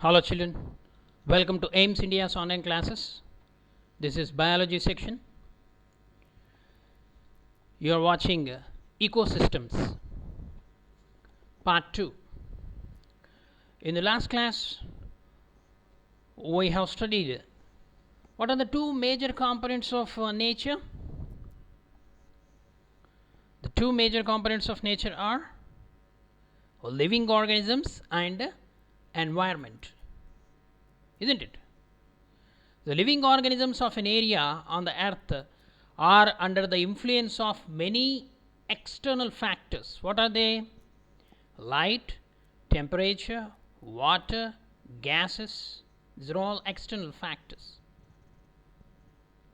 Hello children, welcome to AIMS India's online classes. This is biology section. You are watching ecosystems part 2. In the last class we have studied what are the two major components of nature. The two major components of nature are living organisms and environment, isn't it? The living organisms of an area on the earth are under the influence of many external factors. What are they? Light, temperature, water, gases. These are all external factors.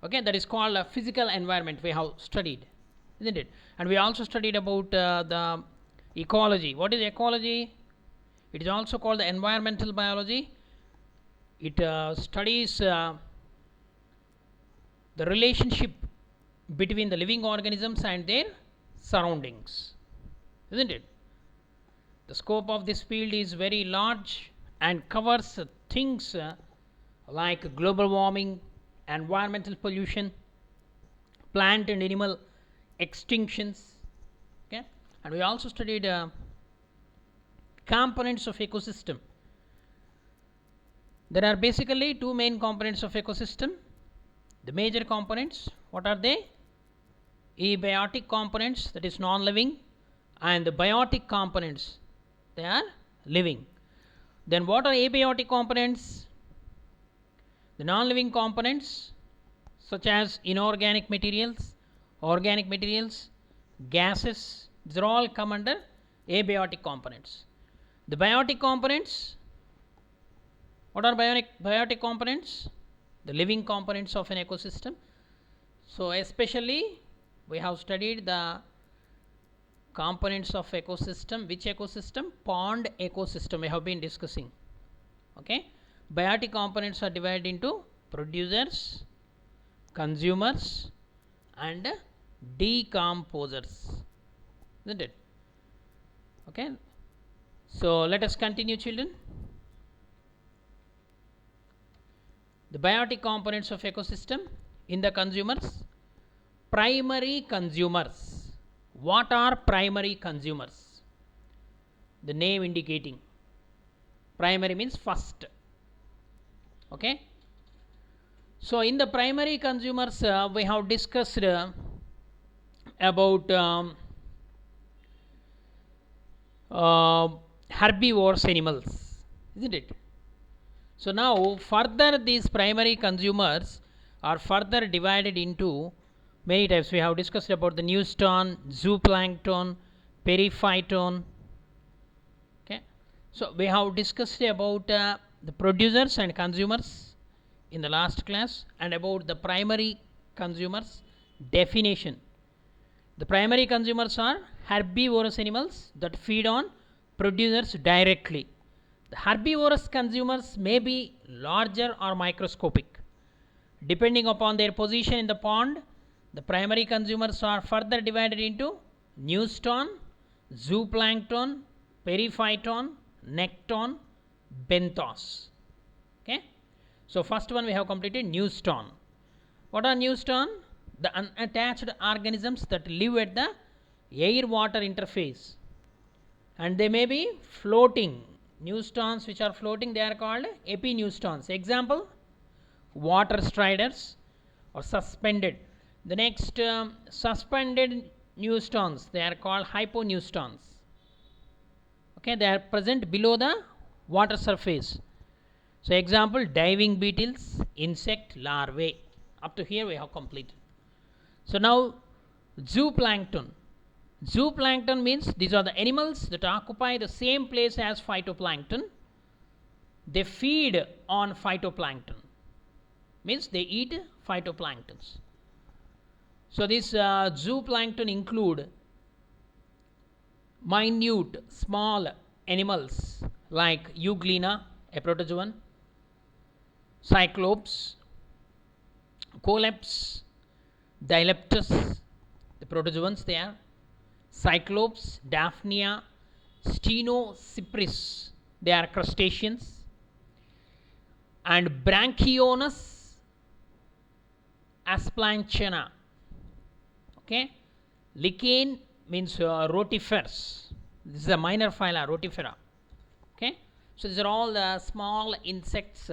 Okay, that is called a physical environment we have studied, isn't it? And we also studied about the ecology. What is ecology? It is also called the environmental biology. It studies the relationship between the living organisms and their surroundings, isn't it? The scope of this field is very large and covers things like global warming, environmental pollution, plant and animal extinctions. Okay, and we also studied components of ecosystem. There are basically two main components of ecosystem. The major components, what are they? Abiotic components, that is non-living, and the biotic components, they are living. Then what are abiotic components? The non-living components such as inorganic materials, organic materials, gases, these are all come under abiotic components. The biotic components, what are biotic components? The living components of an ecosystem. So especially we have studied the components of ecosystem. Which ecosystem? Pond ecosystem we have been discussing. Okay, biotic components are divided into producers, consumers and decomposers, isn't it? Okay, so let us continue children. The biotic components of ecosystem. In the consumers, primary consumers. What are primary consumers? The name indicating. Primary means first. Okay, so in the primary consumers we have discussed about herbivorous animals, isn't it? So now further these primary consumers are further divided into many types. We have discussed about the neuston, zooplankton, periphyton. Okay, so we have discussed about the producers and consumers in the last class, and about the primary consumers definition. The primary consumers are herbivorous animals that feed on producers directly. The herbivorous consumers may be larger or microscopic. Depending upon their position in the pond, the primary consumers are further divided into neuston, zooplankton, periphyton, nekton, benthos. Okay, so first one we have completed neuston. What are neuston? The unattached organisms that live at the air water interface, and they may be floating. Neustons which are floating, they are called epineustons. Example, water striders or suspended. The next suspended neustons, they are called hyponeustons. Okay, they are present below the water surface. So example, diving beetles, insect larvae. Up to here we have completed. So now zooplankton. Zooplankton means these are the animals that occupy the same place as phytoplankton. They feed on phytoplankton, means they eat phytoplanktons. So this zooplankton include minute small animals like euglena, a protozoan, cyclops, coleps, dileptus, the protozoans they are, cyclops, daphnia, stenocypris, they are crustaceans, and Branchionus asplanchena. Okay, lichen means rotifers. This is a minor phyla, rotifera. Okay, so these are all the small insects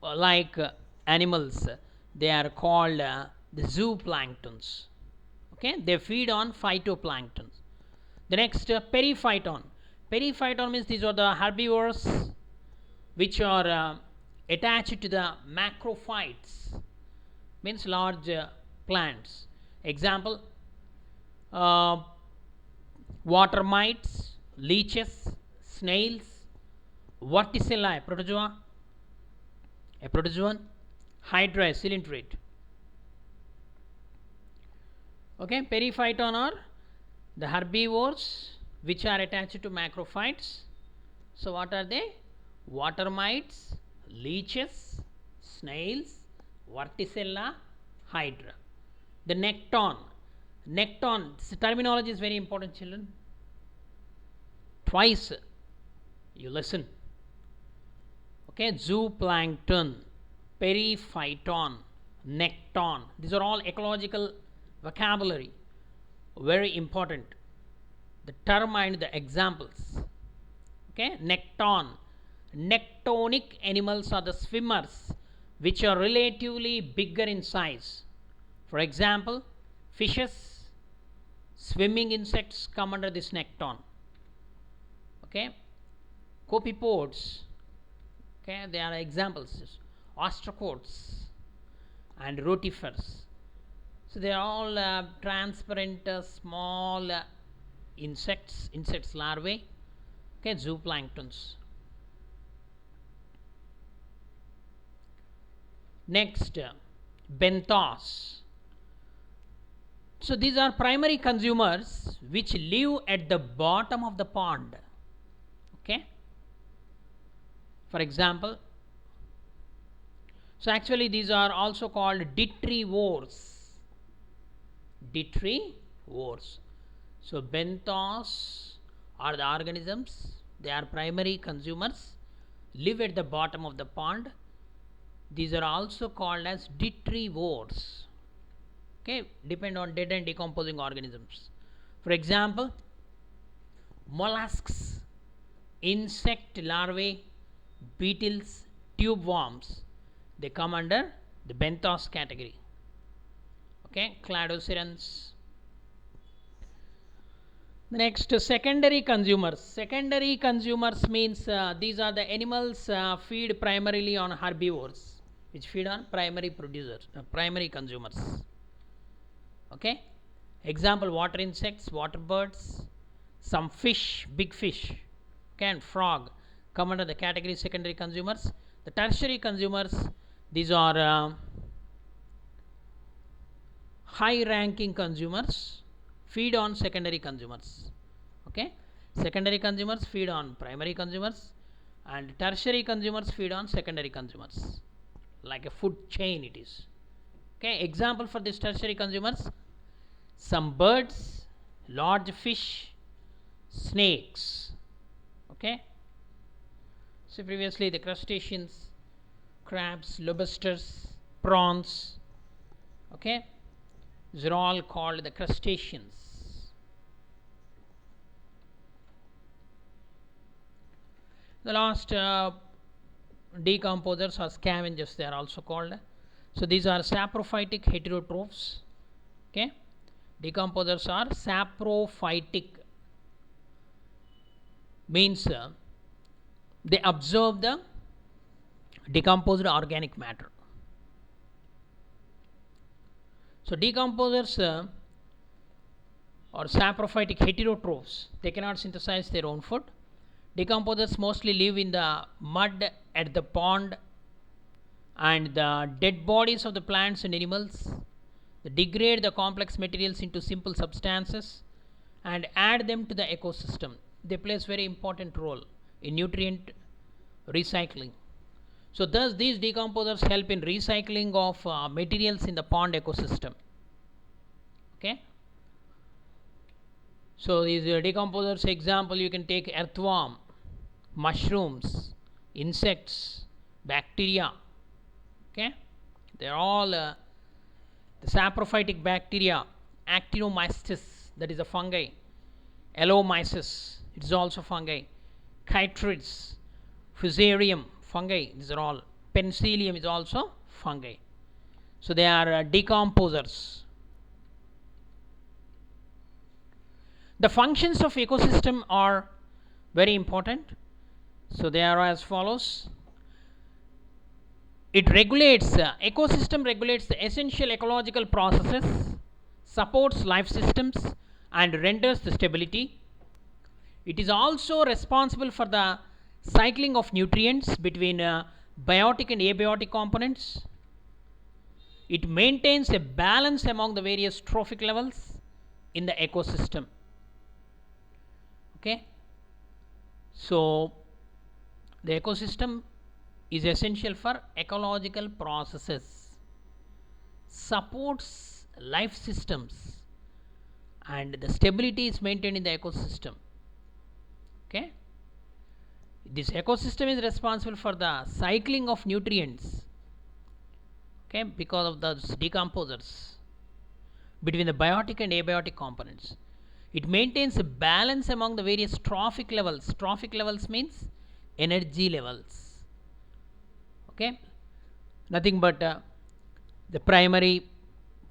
like animals. They are called the zooplanktons. Okay, they feed on phytoplankton. The next periphyton. Periphyton means these are the herbivores which are attached to the macrophytes, means large plants. Example, water mites, leeches, snails, Verticilla, a protozoan, Hydra, a cylindrate. Okay, periphyton are the herbivores which are attached to macrophytes. So what are they? Water mites, leeches, snails, Verticilla, Hydra. The nekton. Nekton, this terminology is very important, children. Twice you listen. Okay, zooplankton, periphyton, nekton. These are all ecological vocabulary. Very important. The term and the examples. Okay, nekton. Nektonic animals are the swimmers which are relatively bigger in size. For example, fishes, swimming insects come under this nekton. Okay, copepods, okay, they are examples. Ostracods and rotifers. So they are all transparent small insects larvae. Okay, zooplanktons. Next, benthos. So these are primary consumers which live at the bottom of the pond. Okay, for example, so actually these are also called detrivores. So benthos are the organisms, they are primary consumers, live at the bottom of the pond. These are also called as detrivores. Okay, depend on dead and decomposing organisms. For example, mollusks, insect larvae, beetles, tube worms, they come under the benthos category. Okay, cladocerans. The next, secondary consumers. Secondary consumers means these are the animals feed primarily on herbivores, which feed on primary consumers. Okay, example, water insects, water birds, some fish, big fish, okay, and frog come under the category secondary consumers. The tertiary consumers, these are high ranking consumers, feed on secondary consumers. Okay, secondary consumers feed on primary consumers, and tertiary consumers feed on secondary consumers, like a food chain it is. Okay, example for these tertiary consumers, some birds, large fish, snakes. Okay, so previously the crustaceans, crabs, lobsters, prawns. Okay, these are all called the crustaceans. The last decomposers or scavengers, they are also called. So these are saprophytic heterotrophs. Okay, decomposers are saprophytic, means they absorb the decomposed organic matter. So decomposers or saprophytic heterotrophs, they cannot synthesize their own food. Decomposers mostly live in the mud at the pond, and the dead bodies of the plants and animals, they degrade the complex materials into simple substances and add them to the ecosystem. They play a very important role in nutrient recycling. So thus these decomposers help in recycling of materials in the pond ecosystem. Okay, so these decomposers example, you can take earthworm, mushrooms, insects, bacteria. Okay, they are all the saprophytic bacteria, Actinomycetes, that is a fungi, Allomyces, it is also fungi, Chytrids, Fusarium, fungi, these are all, Penicillium is also fungi. So they are decomposers. The functions of ecosystem are very important. So they are as follows. It regulates, ecosystem regulates the essential ecological processes, supports life systems, and renders the stability. It is also responsible for the cycling of nutrients between biotic and abiotic components. It maintains a balance among the various trophic levels in the ecosystem. Okay, so the ecosystem is essential for ecological processes, supports life systems, and the stability is maintained in the ecosystem. Okay, this ecosystem is responsible for the cycling of nutrients, okay, because of the decomposers between the biotic and abiotic components. It maintains a balance among the various trophic levels. Trophic levels means energy levels. Okay, nothing but the primary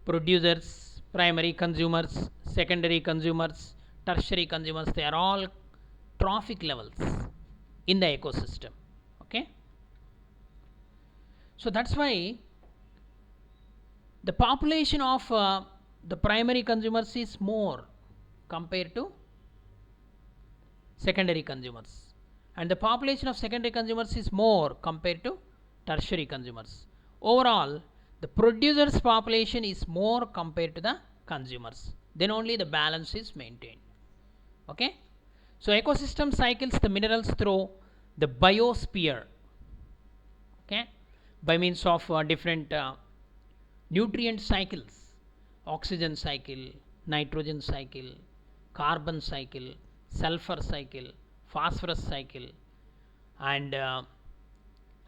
producers, primary consumers, secondary consumers, tertiary consumers, they are all trophic levels in the ecosystem. Okay, so that's why the population of the primary consumers is more compared to secondary consumers, and the population of secondary consumers is more compared to tertiary consumers. Overall, the producers population is more compared to the consumers, then only the balance is maintained. Okay, so ecosystem cycles the minerals through the biosphere, okay, by means of different nutrient cycles, oxygen cycle, nitrogen cycle, carbon cycle, sulfur cycle, phosphorus cycle, and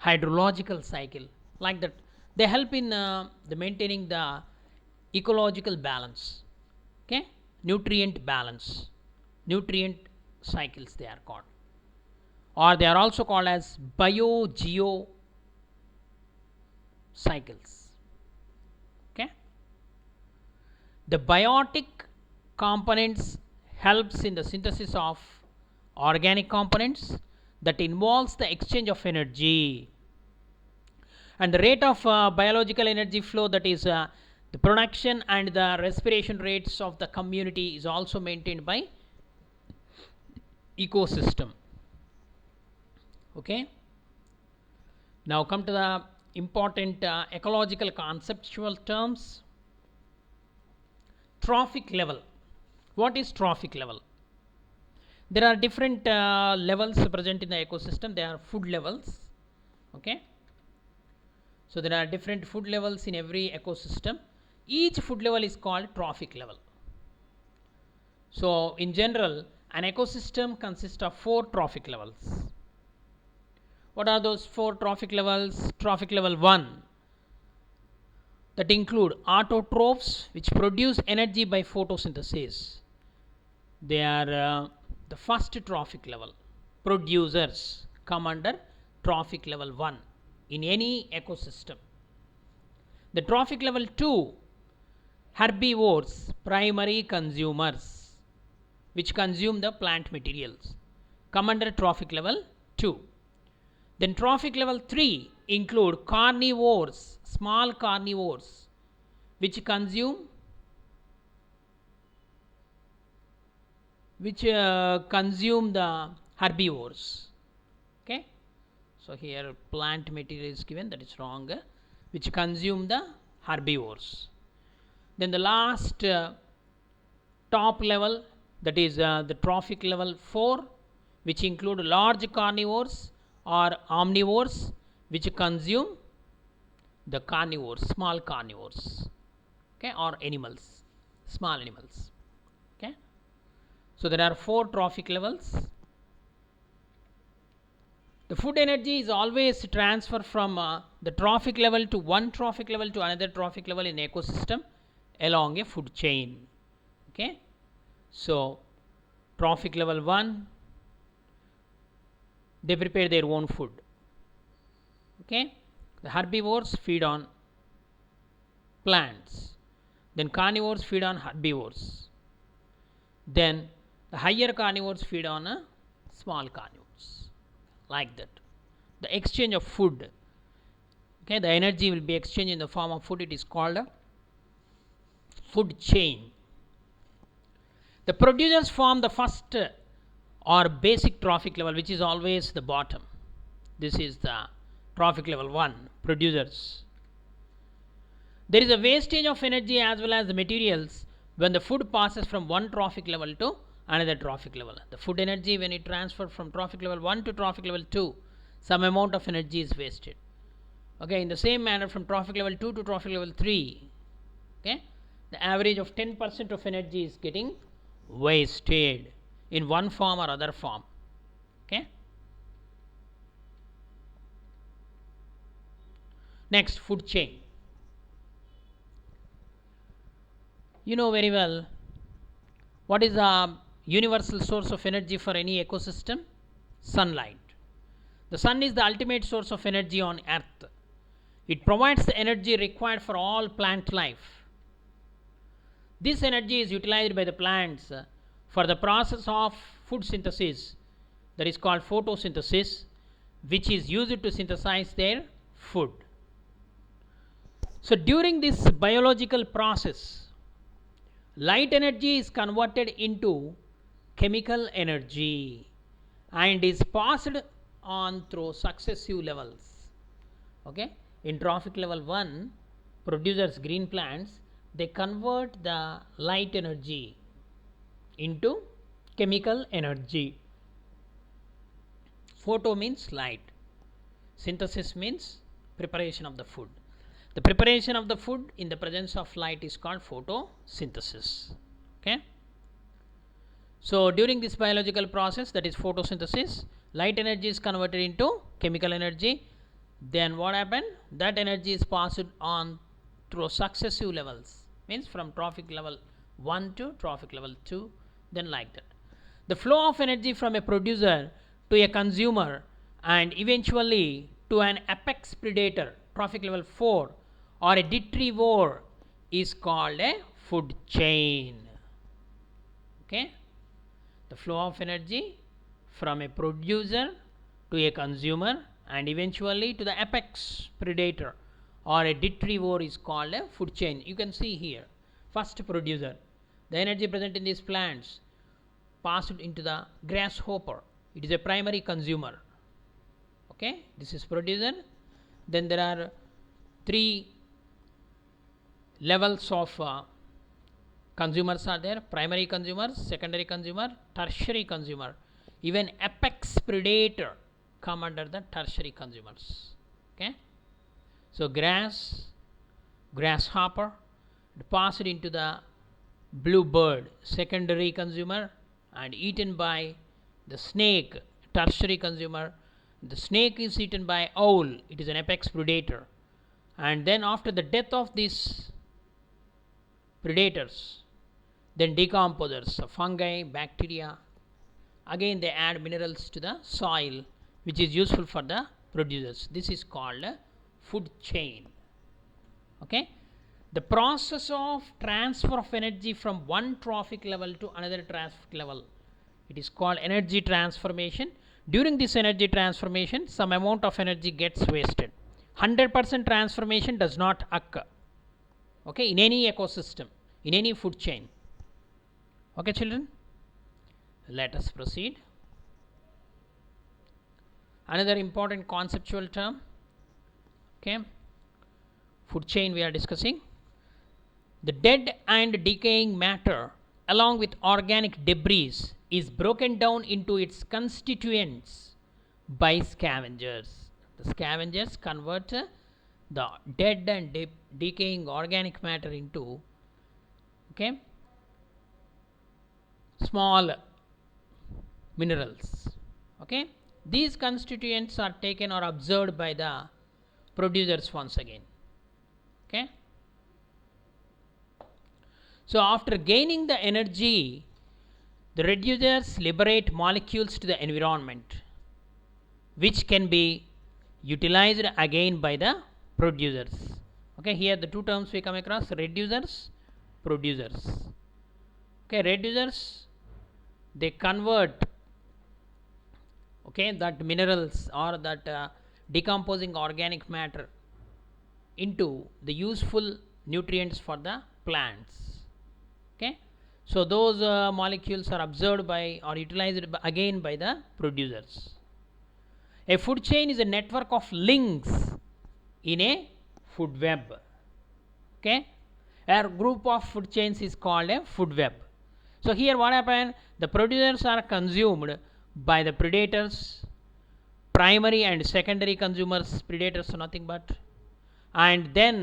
hydrological cycle, like that. They help in the maintaining the ecological balance. Okay, nutrient balance, nutrient cycles they are called, or they are also called as biogeo cycles. Okay, the biotic components helps in the synthesis of organic components that involves the exchange of energy, and the rate of biological energy flow, that is the production and the respiration rates of the community, is also maintained by ecosystem. Okay, now come to the important ecological conceptual terms. Trophic level. What is trophic level? There are different levels present in the ecosystem. They are food levels. Okay, so there are different food levels in every ecosystem. Each food level is called trophic level. So in general, an ecosystem consists of 4 trophic levels. What are those 4 trophic levels? Trophic level 1, that include autotrophs, which produce energy by photosynthesis. They are the first trophic level. Producers come under trophic level 1 in any ecosystem. The trophic level 2, herbivores, primary consumers, which consume the plant materials, come under trophic level 2. Then trophic level 3 include carnivores, small carnivores, which consume the herbivores. Okay, so here plant material is given, that is wrong, which consume the herbivores. Then the last top level, that is the trophic level 4, which include large carnivores or omnivores, which consume the carnivores, small carnivores, okay, or animals, small animals. Okay, so there are 4 trophic levels. The food energy is always transferred from the trophic level to one trophic level to another trophic level in ecosystem along a food chain. Okay, so trophic level 1, they prepare their own food. Okay, the herbivores feed on plants, then carnivores feed on herbivores, then the higher carnivores feed on small carnivores, like that. The exchange of food, okay, the energy will be exchanged in the form of food. It is called a food chain. The producers form the first or basic trophic level, which is always the bottom. This is the trophic level 1, producers. There is a wastage of energy as well as the materials when the food passes from one trophic level to another trophic level. The food energy, when it transfers from trophic level 1 to trophic level 2, some amount of energy is wasted. Okay, in the same manner from trophic level 2 to trophic level 3, okay, the average of 10% of energy is getting wasted in one form or other form. Okay, next, food chain. You know very well what is the universal source of energy for any ecosystem? Sunlight. The sun is the ultimate source of energy on earth. It provides the energy required for all plant life. This energy is utilized by the plants for the process of food synthesis, that is called photosynthesis, which is used to synthesize their food. So during this biological process, light energy is converted into chemical energy and is passed on through successive levels. Okay, in trophic level 1, producers, green plants, they convert the light energy into chemical energy. Photo means light, synthesis means preparation of the food. The preparation of the food in the presence of light is called photosynthesis. Okay, so during this biological process, that is photosynthesis, light energy is converted into chemical energy. Then what happened? That energy is passed on through successive levels, means from trophic level 1 to trophic level 2, then like that. The flow of energy from a producer to a consumer and eventually to an apex predator, trophic level 4, or a detrivore, is called a food chain. Okay, the flow of energy from a producer to a consumer and eventually to the apex predator or a detrivore is called a food chain. You can see here, first producer, the energy present in these plants passed into the grasshopper. It is a primary consumer. Okay, this is producer. Then there are 3 levels of consumers are there: primary consumer, secondary consumer, tertiary consumer. Even apex predator come under the tertiary consumers. Okay, so grasshopper passed into the bluebird, secondary consumer, and eaten by the snake, tertiary consumer. The snake is eaten by owl, it is an apex predator. And then after the death of these predators, then decomposers, fungi, bacteria, again they add minerals to the soil, which is useful for the producers. This is called a food chain. Okay, the process of transfer of energy from one trophic level to another trophic level, it is called energy transformation. During this energy transformation, some amount of energy gets wasted. 100% transformation does not occur, okay, in any ecosystem, in any food chain. Okay, children, let us proceed. Another important conceptual term, okay, food chain we are discussing. The dead and decaying matter along with organic debris is broken down into its constituents by scavengers. The scavengers convert the dead and decaying organic matter into, okay, small minerals. Okay, these constituents are taken or observed by the producers once again. Okay. So after gaining the energy, the reducers liberate molecules to the environment, which can be utilized again by the producers. Okay, here the two terms we come across: reducers, producers. Okay, reducers, they convert, okay, that minerals or that decomposing organic matter into the useful nutrients for the plants. Okay, so those molecules are observed by or utilized again by the producers. A food chain is a network of links in a food web. Okay, a group of food chains is called a food web. So here what happened? The producers are consumed by the predators, primary and secondary consumers. Predators are nothing but, and then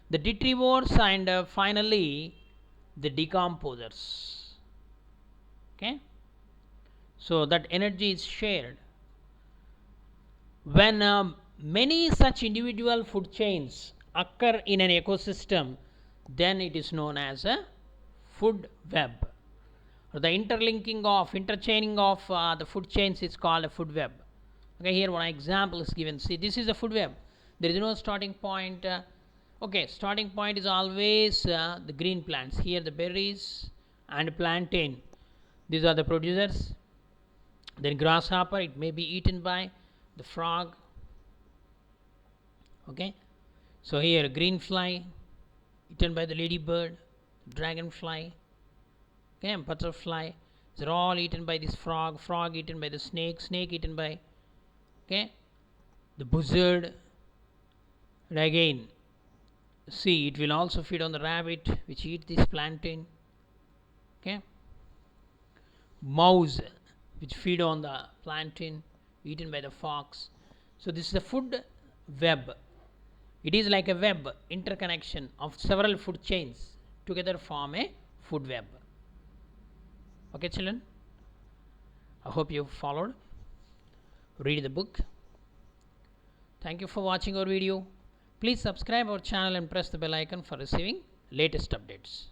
the detrivores, and finally the decomposers. Okay, so that energy is shared. When many such individual food chains occur in an ecosystem, then it is known as a food web. The interchaining of the food chains is called a food web. Okay, here one example is given. See, this is a food web. There is no starting point. Okay, starting point is always the green plants. Here the berries and plantain. These are the producers. Then grasshopper, it may be eaten by the frog. Okay, so here green fly eaten by the ladybird, dragonfly, okay, and butterfly. They're all eaten by this frog. Frog eaten by the snake. Snake eaten by, okay, the buzzard. And again, see, it will also feed on the rabbit, which eat this plantain. Okay, mouse, which feed on the plantain, eaten by the fox. So this is a food web. It is like a web interconnection of several food chains together form a food web. Okay, children, I hope you followed. Read the book. Thank you for watching our video. Please subscribe our channel and press the bell icon for receiving latest updates.